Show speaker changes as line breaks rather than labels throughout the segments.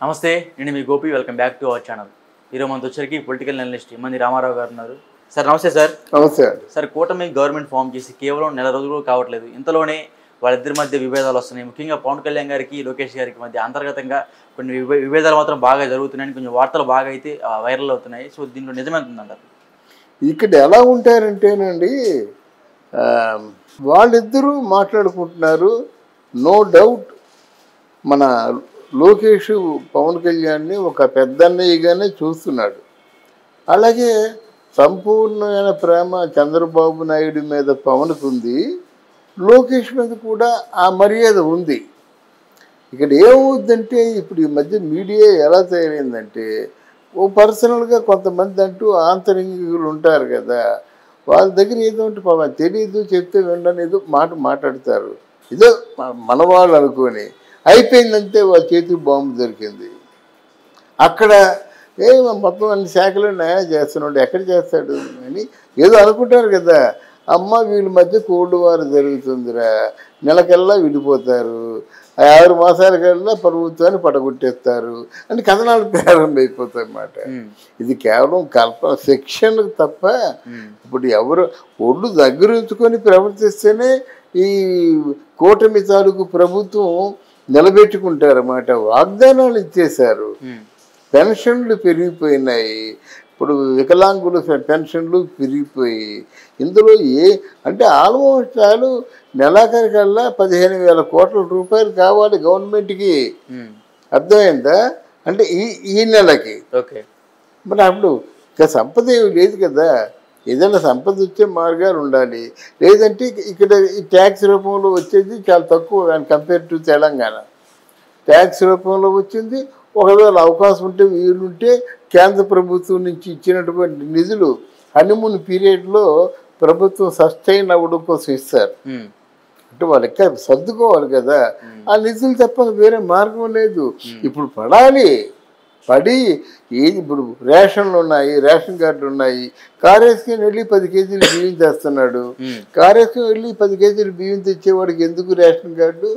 నమస్తే, నేను మీ Gopi. Welcome back to our channel. ఈరోజు మనతో వచ్చరికి పొలిటికల్ అనలిస్ట్ ఇమ్మంది రామారావు గారు ఉన్నారు. సార్ నమస్తే. సార్
నమస్తే అండి.
సార్, కూటమి గవర్నమెంట్ ఫామ్ చేసి కేవలం నెల రోజులు కావట్లేదు. ఇంతలోనే వాళ్ళిద్దరి మధ్య విభేదాలు వస్తున్నాయి. ముఖ్యంగా పవన్ కళ్యాణ్ గారికి లోకేష్ గారికి మధ్య అంతర్గతంగా కొన్ని విభేదాలు మాత్రం బాగా జరుగుతున్నాయని కొంచెం వార్తలు బాగా అయితే వైరల్ అవుతున్నాయి. సో దీంట్లో నిజమవుతుందంటారు?
ఇక్కడ ఎలా ఉంటారంటేనండి, వాళ్ళిద్దరూ మాట్లాడుకుంటున్నారు. నో డౌట్ మన లోకేష్ పవన్ కళ్యాణ్ని ఒక పెద్దన్నయ్యగానే చూస్తున్నాడు. అలాగే సంపూర్ణమైన ప్రేమ చంద్రబాబు నాయుడు మీద పవన్కు ఉంది, లోకేష్ మీద కూడా ఆ మర్యాద ఉంది. ఇక్కడ ఏమవుద్దంటే, ఇప్పుడు ఈ మధ్య మీడియా ఎలా తయారైందంటే, ఓ పర్సనల్గా కొంతమంది అంటూ ఆంతరింగికులు ఉంటారు కదా, వాళ్ళ దగ్గర ఏదో ఉంటే తెలియదు, చెప్తే వినడం ఏదో మాట్లాడతారు. ఏదో మన వాళ్ళు అనుకొని అయిపోయిందంటే వాళ్ళ చేతికి బాంబు దొరికింది. అక్కడ మొత్తం అన్ని శాఖలు న్యాయం చేస్తున్నాడు, ఎక్కడ చేస్తాడు అని ఏదో అనుకుంటారు కదా. అమ్మ వీళ్ళ మధ్య కోల్డ్ వార్ జరుగుతుందిరా, నెలకల్లా విడిపోతారు, 6 మాసాలకల్లా ప్రభుత్వాన్ని పడగొట్టేస్తారు అని కథనాలు ప్రారంభమైపోతాయి అన్నమాట. ఇది కేవలం కల్పన శిక్షణ తప్ప, ఇప్పుడు ఎవరు ఒళ్ళు దగ్గర ఉంచుకొని ప్రవర్తిస్తేనే ఈ కూటమి తాలూకు ప్రభుత్వం నిలబెట్టుకుంటారన్నమాట. వాగ్దానాలు ఇచ్చేశారు, పెన్షన్లు పెరిగిపోయినాయి, ఇప్పుడు వికలాంగుల పెన్షన్లు పెరిగిపోయి, ఇందులో అంటే ఆల్మోస్ట్ చాలు నెలాఖరికల్లా 15,000 కోట్ల రూపాయలు కావాలి గవర్నమెంట్కి. అర్థమైందా? అంటే ఈ నెలకి.
ఓకే.
మరి అప్పుడు ఇక సంపద ఏమి లేదు కదా. ఏదైనా సంపద వచ్చే మార్గాలు ఉండాలి. లేదంటే ఇక్కడ ఈ ట్యాక్స్ రూపంలో వచ్చేది చాలా తక్కువ కంపేర్ టు తెలంగాణ. ట్యాక్స్ రూపంలో వచ్చింది. ఒకవేళ అవకాశం ఉంటే వీలుంటే కేంద్ర ప్రభుత్వం నుంచి ఇచ్చినటువంటి నిధులు హనీమూన్ పీరియడ్లో ప్రభుత్వం సస్టైన్ అవ్వడం కోసం ఇస్తారు. అంటే వాళ్ళు ఎక్కడ సర్దుకోవాలి కదా, ఆ నిధులు తప్ప వేరే మార్గం లేదు. ఇప్పుడు పడి ఇప్పుడు రేషన్లు ఉన్నాయి, రేషన్ కార్డులు ఉన్నాయి. కారేసుకొని వెళ్ళి 10 కేజీలు బియ్యం తెస్తున్నాడు. కారేసుకొని వెళ్ళి 10 కేజీలు బియ్యం తెచ్చేవాడికి ఎందుకు రేషన్ కార్డు?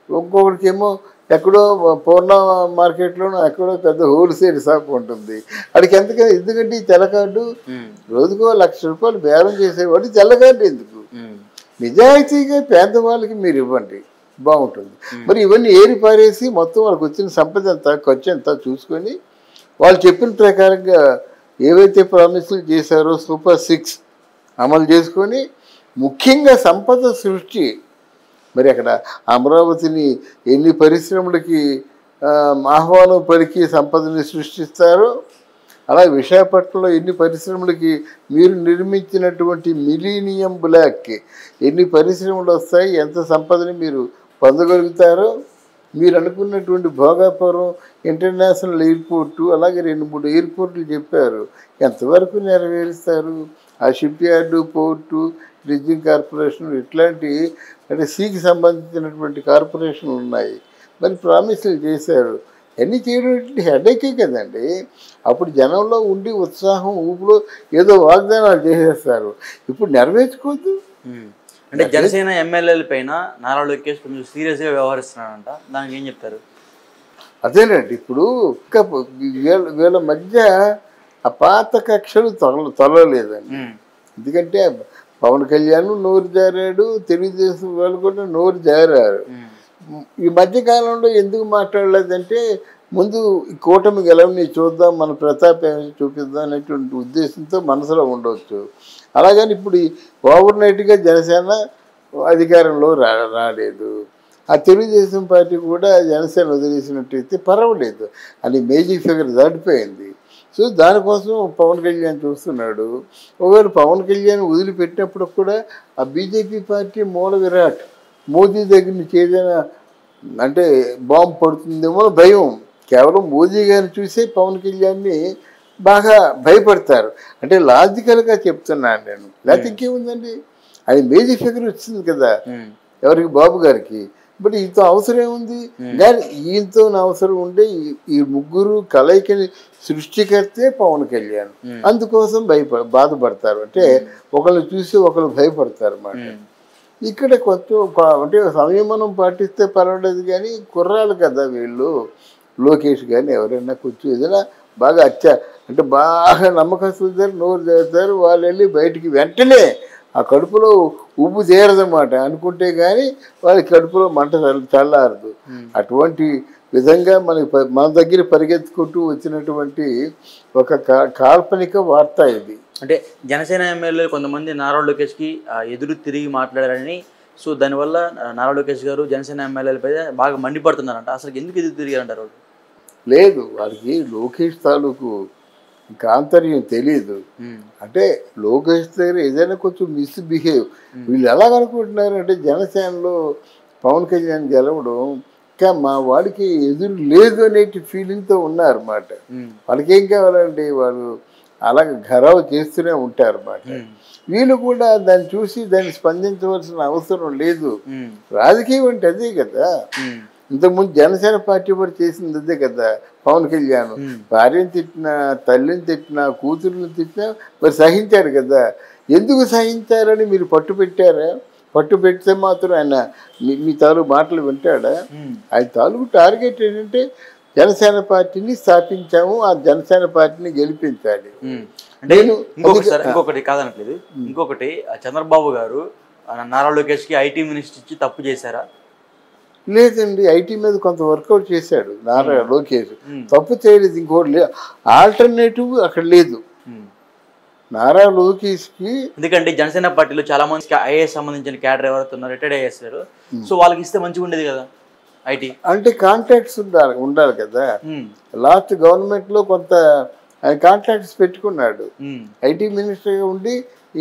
ఇంకొకరికి ఏమో ఎక్కడో పూర్ణ మార్కెట్లోనూ ఎక్కడో పెద్ద హోల్సేల్ షాప్ ఉంటుంది, అడికి ఎందుకంటే ఈ తెల్ల కార్డు రోజుకో 1,00,000 రూపాయలు బేరం చేసేవాడు తెల్ల కార్డు ఎందుకు? నిజాయితీగా పేదవాళ్ళకి మీరు ఇవ్వండి, బాగుంటుంది. మరి ఇవన్నీ ఏరి పారేసి మొత్తం వాళ్ళకి వచ్చిన సంపద ఎంత, ఖర్చు ఎంత చూసుకొని వాళ్ళు చెప్పిన ప్రకారంగా ఏవైతే ప్రామిసులు చేశారో సూపర్ 6 అమలు చేసుకొని, ముఖ్యంగా సంపద సృష్టి. మరి అక్కడ అమరావతిని ఎన్ని పరిశ్రమలకి ఆహ్వానం పలికి సంపదని సృష్టిస్తారో, అలా విశాఖపట్నంలో ఎన్ని పరిశ్రమలకి మీరు నిర్మించినటువంటి మిలీనియం బ్లాక్కి ఎన్ని పరిశ్రమలు వస్తాయి, ఎంత సంపదని మీరు పొందగలుగుతారో. మీరు అనుకున్నటువంటి భోగాపురం ఇంటర్నేషనల్ ఎయిర్పోర్టు, అలాగే 2-3 ఎయిర్పోర్టులు చెప్పారు, ఎంతవరకు నెరవేరుస్తారు? ఆ ship yard, port, bridging corporation, ఇట్లాంటి అంటే సీకి సంబంధించినటువంటి కార్పొరేషన్లు ఉన్నాయి. మరి ప్రామిసులు చేశారు, అన్నీ చేయడం హెడేకే కదండి. అప్పుడు జనంలో ఉండి ఉత్సాహం ఊపులో ఏదో వాగ్దానాలు చేసేస్తారు, ఇప్పుడు నెరవేర్చుకోవద్దు.
అంటే జనసేన ఎమ్మెల్యేల పైన నారా లోకేష్ కొంచెం సీరియస్గా వ్యవహరిస్తున్నాడంట, దానికి ఏం చెప్తారు?
అదేనండి, ఇప్పుడు ఇంకా వీళ్ళ మధ్య ఆ పాత కక్షలు తొలలేదండి. ఎందుకంటే పవన్ కళ్యాణ్ నోరు జారాడు, తెలుగుదేశం వాళ్ళు కూడా నోరు జారారు. ఈ మధ్యకాలంలో ఎందుకు మాట్లాడలేదంటే, ముందు ఈ కూటమి గెలవని చూద్దాం, మన ప్రతాపం చూపిద్దాం అనేటువంటి ఉద్దేశంతో మనసులో ఉండవచ్చు. అలాగని ఇప్పుడు ఓవర్ నైట్గా జనసేన అధికారంలో రాలేదు. ఆ తెలుగుదేశం పార్టీ కూడా జనసేన వదిలేసినట్టయితే పర్వాలేదు, అది మేజిక్ ఫిగర్ దాటిపోయింది. సో దానికోసం పవన్ కళ్యాణ్ చూస్తున్నాడు. ఒకవేళ పవన్ కళ్యాణ్ వదిలిపెట్టినప్పుడు కూడా ఆ బీజేపీ పార్టీ మూల విరాట్ మోదీ దగ్గర నుంచి ఏదైనా అంటే బాంబు పడుతుందేమో భయం. కేవలం మోదీ గారిని చూసే పవన్ కళ్యాణ్ని బాగా భయపడతారు. అంటే లాజికల్గా చెప్తున్నాను నేను, లేకపోతే ఇంకేముందండి, అది మేజిక్ ఫిగర్ వచ్చింది కదా ఎవరికి, బాబు గారికి. బట్ ఈతో అవసరం ఏముంది? కానీ ఈయనతో అవసరం ఉండే ఈ ముగ్గురు కలయికని సృష్టికర్తే పవన్ కళ్యాణ్. అందుకోసం బాధపడతారు, అంటే ఒకళ్ళు చూసి ఒకళ్ళు భయపడతారు అన్నమాట. ఇక్కడ కొంచెం అంటే సంయమనం పాటిస్తే పర్వాలేదు, కానీ కుర్రాళ్ళు కదా వీళ్ళు, లోకేష్ కానీ ఎవరైనా కొంచెం ఏదైనా బాగా అంటే బాగా నమ్మకస్తులు నోరు చేస్తారు, వాళ్ళు వెళ్ళి బయటికి వెంటనే ఆ కడుపులో ఉప్పు తీరదన్నమాట అనుకుంటే కానీ వాళ్ళకి కడుపులో మంట చల్లారదు. అటువంటి విధంగా మన దగ్గర పరిగెత్తుకుంటూ వచ్చినటువంటి ఒక కాల్పనిక వార్త ఇది.
అంటే జనసేన ఎమ్మెల్యేలు కొంతమంది నారా లోకేష్కి ఎదురు తిరిగి మాట్లాడారని, సో దానివల్ల నారా లోకేష్ గారు జనసేన ఎమ్మెల్యేలపై బాగా మండిపడుతున్నారంట. అసలు ఎందుకు ఎదురు తిరిగారంటారు?
లేదు, వాళ్ళకి లోకేష్ తాలూకు ఆంతర్యం తెలియదు. అంటే లోకేష్ దగ్గర ఏదైనా కొంచెం మిస్బిహేవ్. వీళ్ళు ఎలాగనుకుంటున్నారు అంటే జనసేనలో పవన్ కళ్యాణ్ గెలవడం ఇంకా మా వాడికి ఎదురు లేదు అనే ఫీలింగ్తో ఉన్నారన్నమాట. వాళ్ళకి ఏం కావాలండి, వాళ్ళు అలాగ గరావు చేస్తూనే ఉంటారన్నమాట. వీళ్ళు కూడా దాన్ని చూసి దాన్ని స్పందించవలసిన అవసరం లేదు. రాజకీయం అంటే అదే కదా. ఇంతకుముందు జనసేన పార్టీ కూడా చేసింది అదే కదా. పవన్ కళ్యాణ్ భార్యను తిట్టినా, తల్లిని తిట్టినా, కూతుర్ని తిట్టినా మరి సహించారు కదా. ఎందుకు సహించారని మీరు పట్టు పెట్టారా? పట్టు పెడితే మాత్రం ఆయన మీ తాలూకు మాటలు వింటాడా? ఆయన తాలూకు టార్గెట్ ఏంటంటే జనసేన పార్టీని స్థాపించాము, ఆ జనసేన పార్టీని గెలిపించాలి.
అంటే ఇంకొకటి కాదనట్లేదు, ఇంకొకటి చంద్రబాబు గారు నారా లోకేష్కి ఐటీ మినిస్టర్ ఇచ్చి తప్పు చేశారా?
లేదండి, ఐటీ మీద కొంత వర్కౌట్ చేశాడు నారా లోకేష్, తప్పు చేయలేదు. ఇంకోటి లేదు, ఆల్టర్నేటివ్ అక్కడ లేదు నారా లోకేష్కి.
ఎందుకంటే జనసేన పార్టీలో చాలా మందికి ఐఏఎస్ సంబంధించిన క్యాడర్ ఎవరైతే ఉన్నారు, రిటైర్డ్ ఐఏఎస్ గారు, సో వాళ్ళకి ఇస్తే మంచిగా ఉండేది కదా ఐటీ. అంటే
కాంట్రాక్ట్స్ ఉండాలి కదా. లాస్ట్ గవర్నమెంట్లో కొంత ఆయన కాంట్రాక్ట్స్ పెట్టుకున్నాడు. ఐటీ మినిస్టర్గా ఉండి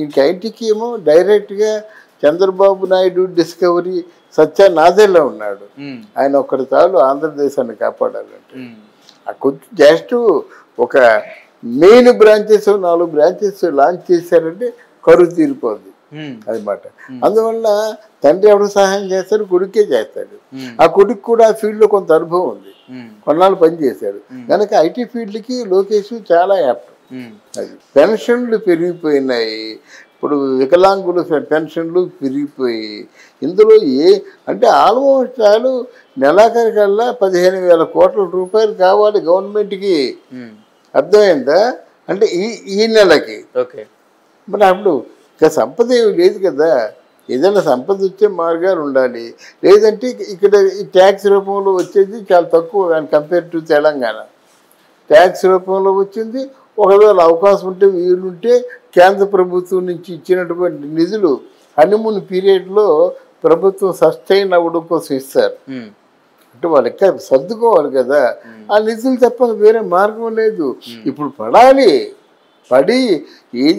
ఇంక ఐటీకి ఏమో డైరెక్ట్గా చంద్రబాబు నాయుడు డిస్కవరీ సత్య నాదేళ్లో ఉన్నాడు. ఆయన ఒక్కడి చాలు ఆంధ్రదేశాన్ని కాపాడాలంటే. కొంచెం జస్ట్ ఒక మెయిన్ బ్రాంచెస్ 4 బ్రాంచెస్ లాంచ్ చేశారంటే కరువు తీరిపోద్ది అన్నమాట. అందువల్ల తండ్రి ఎవరు సహాయం చేస్తాడు, కొడుకే చేస్తాడు. ఆ కొడుకు కూడా ఆ ఫీల్డ్లో కొంత అనుభవం ఉంది, కొన్నాళ్ళు పనిచేశాడు కనుక ఐటీ ఫీల్డ్కి లోకేష్ చాలా యాప్ట్. అది పెన్షన్లు పెరిగిపోయినాయి, ఇప్పుడు వికలాంగుల పెన్షన్లు పెరిగిపోయి ఇందులో అంటే ఆల్మోస్ట్ చాలు నెలాఖరికల్లా 15,000 కోట్ల రూపాయలు కావాలి గవర్నమెంట్కి. అర్థమైందా? అంటే ఈ నెలకి.
ఓకే,
మరి అప్పుడు ఇక సంపద ఏమి లేదు కదా. ఏదైనా సంపద వచ్చే మార్గాలు ఉండాలి. లేదంటే ఇక్కడ ఈ ట్యాక్స్ రూపంలో వచ్చేది చాలా తక్కువ కంపేర్ టు తెలంగాణ. ట్యాక్స్ రూపంలో వచ్చింది. ఒకవేళ అవకాశం ఉంటే వీలుంటే కేంద్ర ప్రభుత్వం నుంచి ఇచ్చినటువంటి నిధులు హనీమూన్ పీరియడ్లో ప్రభుత్వం సస్టైన్ అవ్వడం కోసం ఇస్తారు. అంటే వాళ్ళు ఎక్కడ సర్దుకోవాలి కదా. ఆ నిధులు తప్ప వేరే మార్గం లేదు. ఇప్పుడు పడి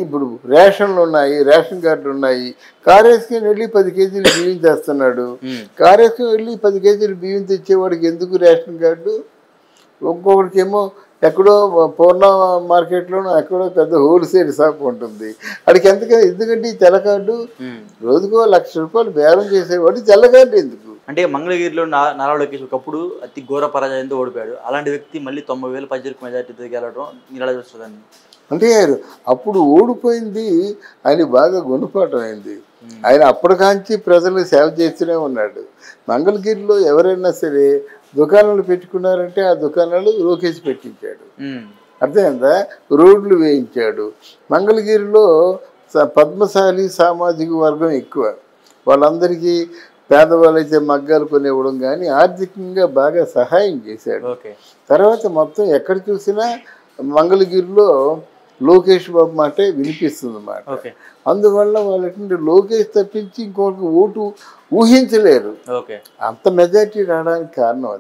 ఇప్పుడు రేషన్లు ఉన్నాయి, రేషన్ కార్డులు ఉన్నాయి. కారేసుకొని వెళ్ళి 10 కేజీలు బియ్యం తెస్తున్నాడు. కారేసుకొని వెళ్ళి 10 కేజీలు బియ్యం తెచ్చేవాడికి ఎందుకు రేషన్ కార్డు? ఇంకొకడికి ఏమో ఎక్కడో పూర్ణ మార్కెట్లోనూ ఎక్కడో పెద్ద హోల్సేల్ షాప్ ఉంటుంది, అడికి ఎందుకంటే ఈ తెల్ల కార్డు రోజుకో 1,00,000 రూపాయలు బేరం చేసేవాడు తెల్ల కార్డు ఎందుకు?
అంటే మంగళగిరిలో నారా లోకేష్ ఒకప్పుడు అతి ఘోర పరాజయంతో ఓడిపోయాడు. అలాంటి వ్యక్తి మళ్ళీ 90,000 పైచలకు మెజార్టీతో గెలవడం ఎలా చూస్తుందండి?
అంటే అప్పుడు ఓడిపోయింది ఆయన బాగా గుణపాఠం అయింది. ఆయన అప్పటికాంచి ప్రజలకు సేవ చేస్తూనే ఉన్నాడు. మంగళగిరిలో ఎవరైనా సరే దుకాణాలు పెట్టుకున్నారంటే ఆ దుకాణాలు లోకేష్ పెట్టించాడు. అర్థమైందా? రోడ్లు వేయించాడు. మంగళగిరిలో పద్మశాలి సామాజిక వర్గం ఎక్కువ, వాళ్ళందరికీ పేదవాళ్ళైతే మగ్గాలు కొనివ్వడం కానీ ఆర్థికంగా బాగా సహాయం చేశాడు. తర్వాత మొత్తం ఎక్కడ చూసినా మంగళగిరిలో లోకేష్ బాబు మాటే వినిపిస్తుంది అన్నమాట. అందువల్ల వాళ్ళకి లోకేష్ తప్పించి ఇంకొకరికి ఓటు ఊహించలేరు. అంత మెజార్టీ రావడానికి కారణం అది.